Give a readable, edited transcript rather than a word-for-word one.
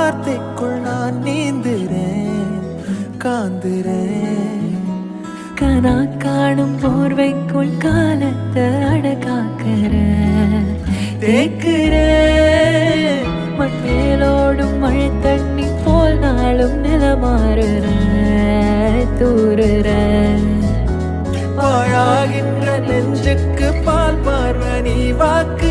வார்த்தைக்குள் நான் நீந்துறேன் காந்துறேன். கனா காணும் போர்வைக்குள் காலத்தை அடக்காக்கிற தேக்குறேன் மண்மேலோடும் மழை தண்ணி போல் நாளும் நிலமாறுற தூறுற பாழாகின்ற நெஞ்சுக்கு பால் பார்வ நீ வாக்கு